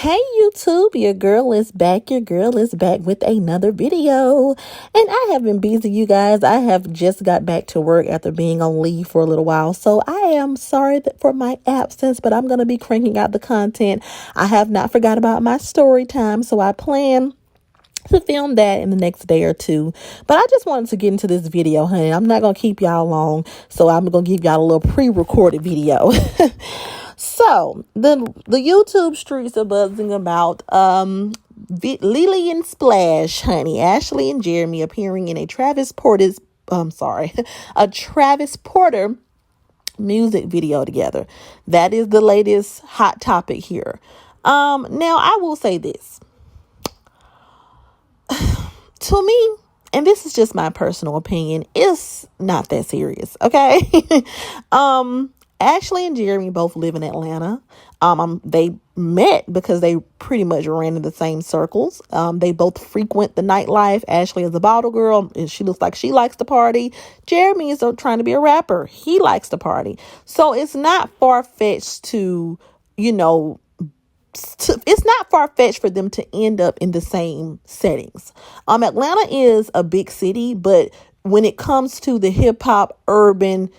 Hey YouTube, your girl is back. Your girl is back with another video. And I have been busy, you guys. I have just got back to work after being on leave for a little while. So I am sorry for my absence, but I'm going to be cranking out the content. I have not forgot about my story time, so I plan to film that in the next day or two. But I just wanted to get into this video, honey. I'm not going to keep y'all long, so I'm going to give y'all a little pre-recorded video. So the YouTube streets are buzzing about LiLi and Splash, honey. Ashley and Jeremy appearing in a Travis Porter music video together. That is the latest hot topic here. Now I will say this. To me, and this is just my personal opinion, it's not that serious, okay? Ashley and Jeremy both live in Atlanta. They met because they pretty much ran in the same circles. They both frequent the nightlife. Ashley is a bottle girl, and she looks like she likes to party. Jeremy is trying to be a rapper. He likes to party. So it's not far-fetched it's not far-fetched for them to end up in the same settings. Atlanta is a big city, but when it comes to the hip hop urban,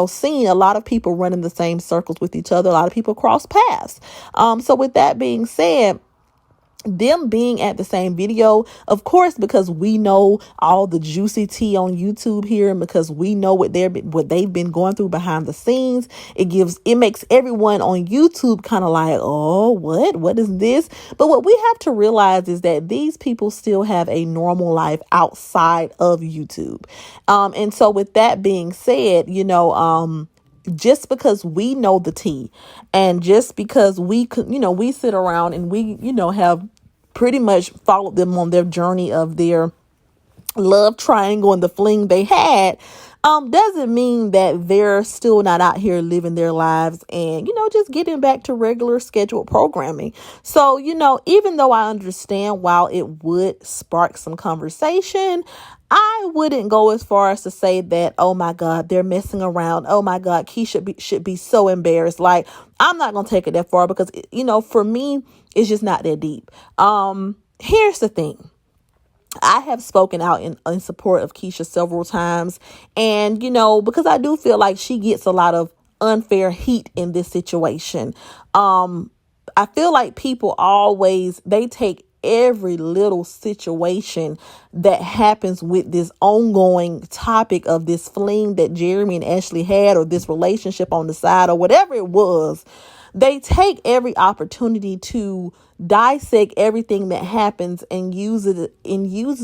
scene, a lot of people run in the same circles with each other. A lot of people cross paths. So with that being said, them being at the same video, of course, because we know all the juicy tea on YouTube here, and because we know what they've been going through behind the scenes, it makes everyone on YouTube kind of like, oh, what is this? But what we have to realize is that these people still have a normal life outside of YouTube. And so with that being said, just because we know the tea, and just because we could, we sit around and we, have pretty much followed them on their journey of their love triangle and the fling they had, doesn't mean that they're still not out here living their lives and, just getting back to regular scheduled programming. So, even though I understand while it would spark some conversation, I wouldn't go as far as to say that, oh my God, they're messing around. Oh my God, Keisha should be so embarrassed. Like, I'm not going to take it that far because, for me, it's just not that deep. Here's the thing. I have spoken out in support of Keisha several times. And, because I do feel like she gets a lot of unfair heat in this situation. I feel like people they take every little situation that happens with this ongoing topic of this fling that Jeremy and Ashley had, or this relationship on the side, or whatever it was. They take every opportunity to dissect everything that happens and uses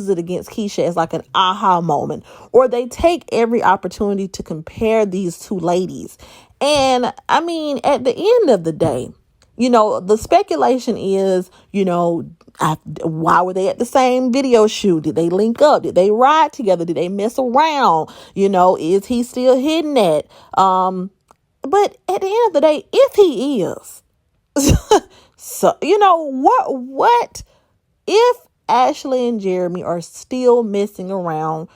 it against Keisha as like an aha moment. Or they take every opportunity to compare these two ladies. And I mean, at the end of the day, the speculation is, why were they at the same video shoot? Did they link up? Did they ride together? Did they mess around? Is he still hitting that? But at the end of the day, if he is, so, what if Ashley and Jeremy are still messing around?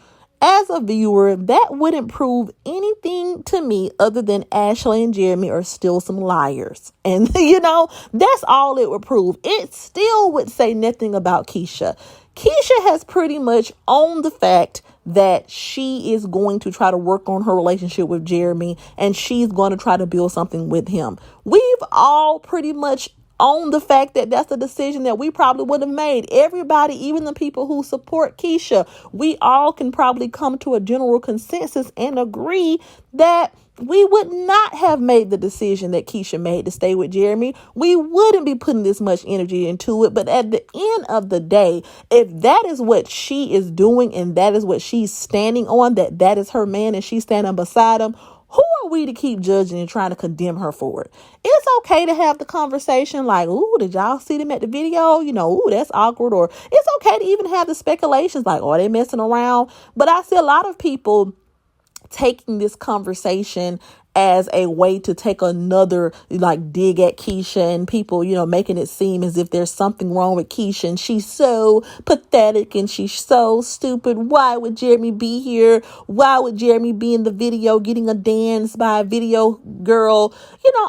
As a viewer, that wouldn't prove anything to me other than Ashley and Jeremy are still some liars. And, that's all it would prove. It still would say nothing about Keisha. Keisha has pretty much owned the fact that she is going to try to work on her relationship with Jeremy, and she's going to try to build something with him. We've all pretty much owned the fact that that's a decision that we probably would have made. Everybody, even the people who support Keisha, we all can probably come to a general consensus and agree that we would not have made the decision that Keisha made to stay with Jeremy. We wouldn't be putting this much energy into it. But at the end of the day, if that is what she is doing and that is what she's standing on, that is her man and she's standing beside him, who are we to keep judging and trying to condemn her for it? It's okay to have the conversation like, ooh, did y'all see them at the video? Ooh, that's awkward. Or it's okay to even have the speculations like, are they messing around? But I see a lot of people taking this conversation as a way to take another dig at Keisha, and people, making it seem as if there's something wrong with Keisha and she's so pathetic and she's so stupid. Why would Jeremy be here? Why would Jeremy be in the video getting a dance by a video girl?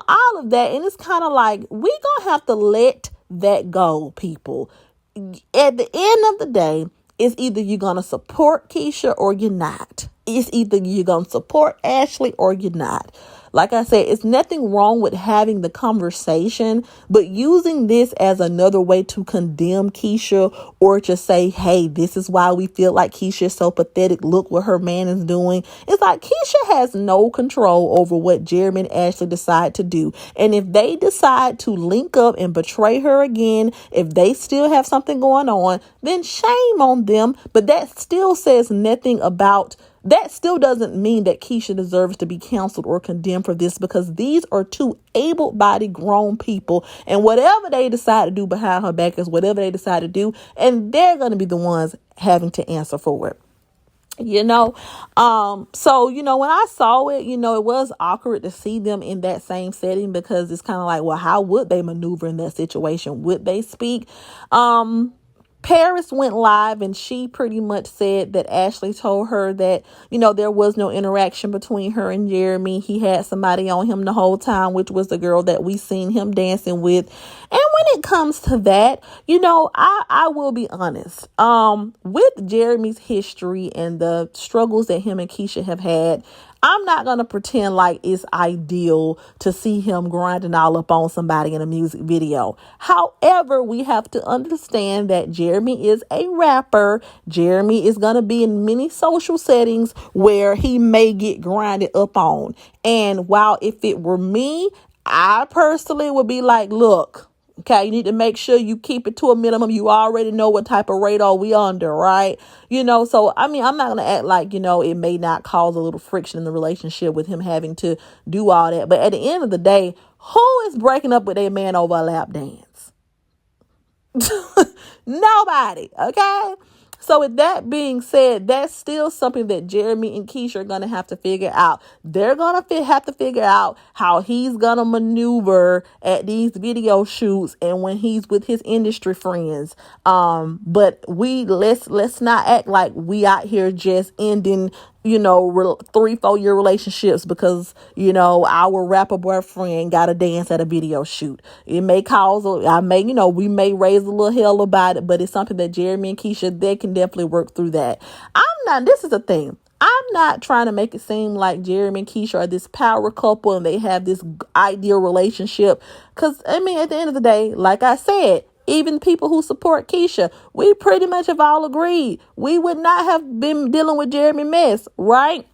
All of that. And it's kind of like, we gonna have to let that go, people. At the end of the day, it's either you're going to support Keisha or you're not. It's either you're going to support Ashley or you're not. Like I said, it's nothing wrong with having the conversation, but using this as another way to condemn Keisha or to say, hey, this is why we feel like Keisha is so pathetic. Look what her man is doing. It's like Keisha has no control over what Jeremy and Ashley decide to do. And if they decide to link up and betray her again, if they still have something going on, then shame on them. But that still says nothing about that still doesn't mean that Keisha deserves to be counseled or condemned for this, because these are two able-bodied grown people, and whatever they decide to do behind her back is whatever they decide to do, and they're going to be the ones having to answer for it. So, when I saw it, it was awkward to see them in that same setting, because it's kind of like, well, how would they maneuver in that situation? Would they speak? Paris went live and she pretty much said that Ashley told her that, there was no interaction between her and Jeremy. He had somebody on him the whole time, which was the girl that we seen him dancing with. And when it comes to that, I will be honest. With Jeremy's history and the struggles that him and Keisha have had, I'm not going to pretend like it's ideal to see him grinding all up on somebody in a music video. However, we have to understand that Jeremy is a rapper. Jeremy is going to be in many social settings where he may get grinded up on. And while if it were me, I personally would be like, look, okay, you need to make sure you keep it to a minimum. You already know what type of radar we under, right? So, I'm not going to act like, it may not cause a little friction in the relationship with him having to do all that. But at the end of the day, who is breaking up with a man over a lap dance? Nobody, okay? So with that being said, that's still something that Jeremy and Keisha are going to have to figure out. They're going to have to figure out how he's going to maneuver at these video shoots and when he's with his industry friends. But let's not act like we out here just ending 3-4 year relationships because, our rapper boyfriend got to dance at a video shoot. It may cause, we may raise a little hell about it, but it's something that Jeremy and Keisha, they can definitely work through that. This is the thing. I'm not trying to make it seem like Jeremy and Keisha are this power couple and they have this ideal relationship. Because, at the end of the day, like I said, even people who support Keisha, we pretty much have all agreed we would not have been dealing with Jeremy mess, right?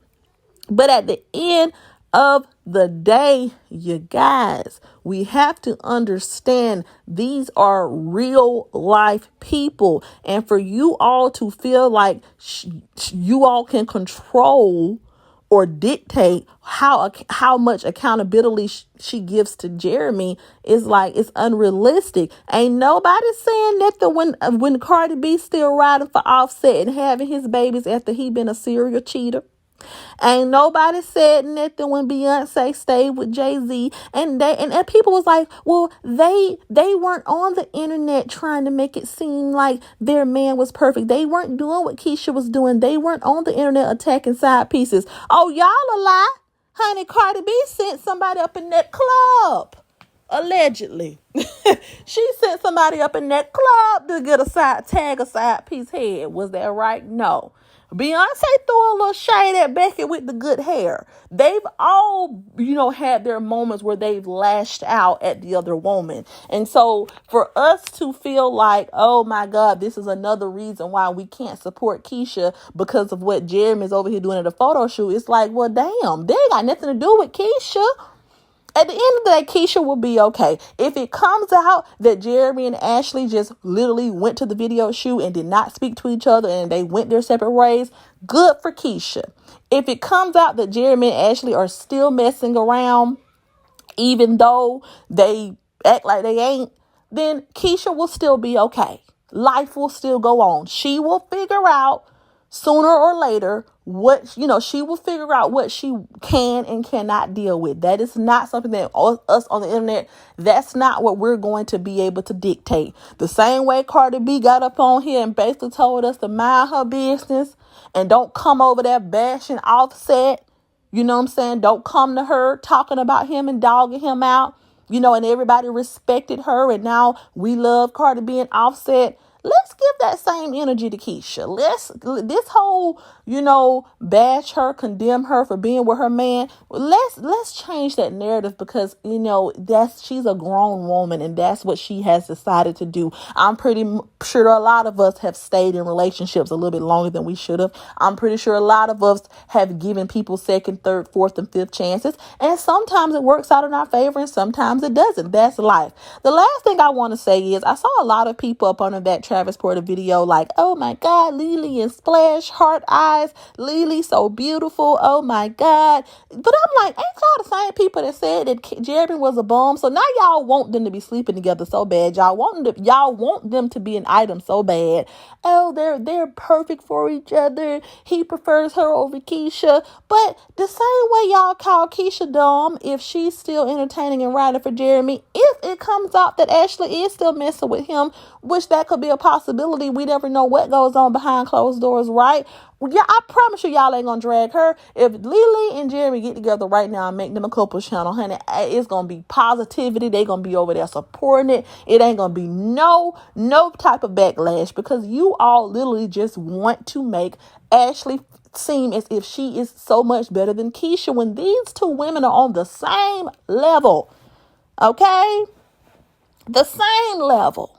But at the end of the day, you guys, we have to understand these are real life people. And for you all to feel like you all can control or dictate how much accountability she gives to Jeremy is like, it's unrealistic. Ain't nobody saying that when Cardi B still riding for Offset and having his babies after he been a serial cheater. Ain't nobody said nothing when Beyonce stayed with Jay-Z, and people was like, well, they weren't on the internet trying to make it seem like their man was perfect. They weren't doing what Keisha was doing. They weren't on the internet attacking side pieces. Oh, y'all a lie. Honey, Cardi B sent somebody up in that club. Allegedly. She sent somebody up in that club to get a side piece head. Was that right? No. Beyonce threw a little shade at Becky with the good hair. They've all, had their moments where they've lashed out at the other woman. And so for us to feel like, oh my God, this is another reason why we can't support Keisha because of what Jeremy's over here doing at a photo shoot, it's like, well, damn, they ain't got nothing to do with Keisha. At the end of the day, Keisha will be okay. If it comes out that Jeremy and Ashley just literally went to the video shoot and did not speak to each other and they went their separate ways, good for Keisha. If it comes out that Jeremy and Ashley are still messing around, even though they act like they ain't, then Keisha will still be okay. Life will still go on. She will figure out sooner or later she will figure out what she can and cannot deal with. That is not something that us on the internet, that's not what we're going to be able to dictate. The same way Cardi B got up on here and basically told us to mind her business and don't come over there bashing Offset. You know what I'm saying? Don't come to her talking about him and dogging him out. and everybody respected her, and now we love Cardi B and Offset. Let's give that same energy to Keisha. This whole, bash her, condemn her for being with her man. Let's change that narrative, because she's a grown woman and that's what she has decided to do. I'm pretty sure a lot of us have stayed in relationships a little bit longer than we should have. I'm pretty sure a lot of us have given people second, third, fourth, and fifth chances, and sometimes it works out in our favor and sometimes it doesn't. That's life. The last thing I want to say is I saw a lot of people up under that Travis Porter video like, oh my God, LiLi and Splash, heart eyes, LiLi so beautiful, oh my God. But I'm like, ain't y'all the same people that said that Jeremy was a bum? So now y'all want them to be sleeping together so bad. Y'all want them to be an item so bad. Oh, they're perfect for each other. He prefers her over Keisha. But the same way y'all call Keisha dumb if she's still entertaining and riding for Jeremy, if it comes out that Ashley is still messing with him, which that could be a possibility. We never know what goes on behind closed doors, right? Yeah, I promise you, y'all ain't gonna drag her. If LiLi and Jeremy get together right now and make them a couple channel, honey, it's gonna be positivity. They gonna be over there supporting it. It ain't gonna be no type of backlash, because you all literally just want to make Ashley seem as if she is so much better than Keisha, when these two women are on the same level. Okay? The same level.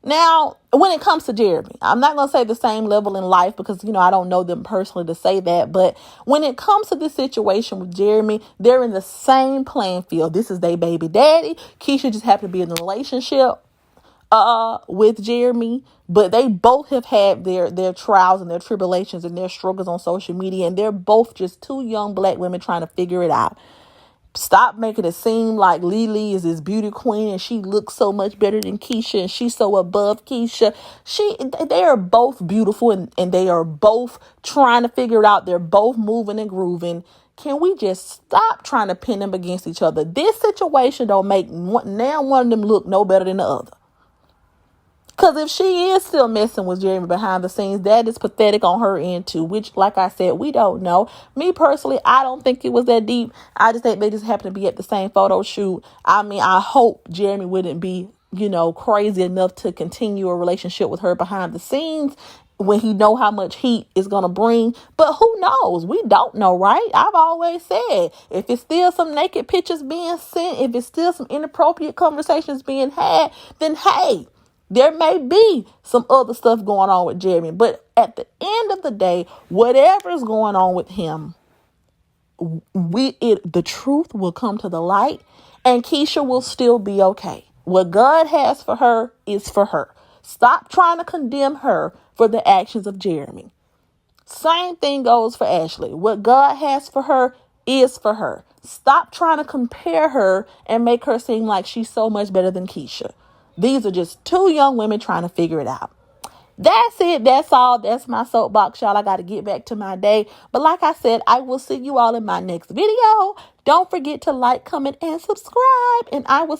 Now, when it comes to Jeremy, I'm not going to say the same level in life, because, I don't know them personally to say that. But when it comes to this situation with Jeremy, they're in the same playing field. This is their baby daddy. Keisha just happened to be in a relationship with Jeremy, but they both have had their trials and their tribulations and their struggles on social media. And they're both just two young Black women trying to figure it out. Stop making it seem like LiLi is this beauty queen and she looks so much better than Keisha and she's so above Keisha. They are both beautiful, and they are both trying to figure it out. They're both moving and grooving. Can we just stop trying to pin them against each other? This situation don't make one of them look no better than the other. Because if she is still messing with Jeremy behind the scenes, that is pathetic on her end too, which, like I said, we don't know. Me personally, I don't think it was that deep. I just think they just happened to be at the same photo shoot. I mean, I hope Jeremy wouldn't be, crazy enough to continue a relationship with her behind the scenes when he know how much heat is going to bring. But who knows? We don't know, right? I've always said, if it's still some naked pictures being sent, if it's still some inappropriate conversations being had, then hey, there may be some other stuff going on with Jeremy. But at the end of the day, whatever is going on with him, the truth will come to the light, and Keisha will still be okay. What God has for her is for her. Stop trying to condemn her for the actions of Jeremy. Same thing goes for Ashley. What God has for her is for her. Stop trying to compare her and make her seem like she's so much better than Keisha. These are just two young women trying to figure it out. That's it. That's all. That's my soapbox, y'all. I got to get back to my day. But like I said, I will see you all in my next video. Don't forget to like, comment, and subscribe. And I will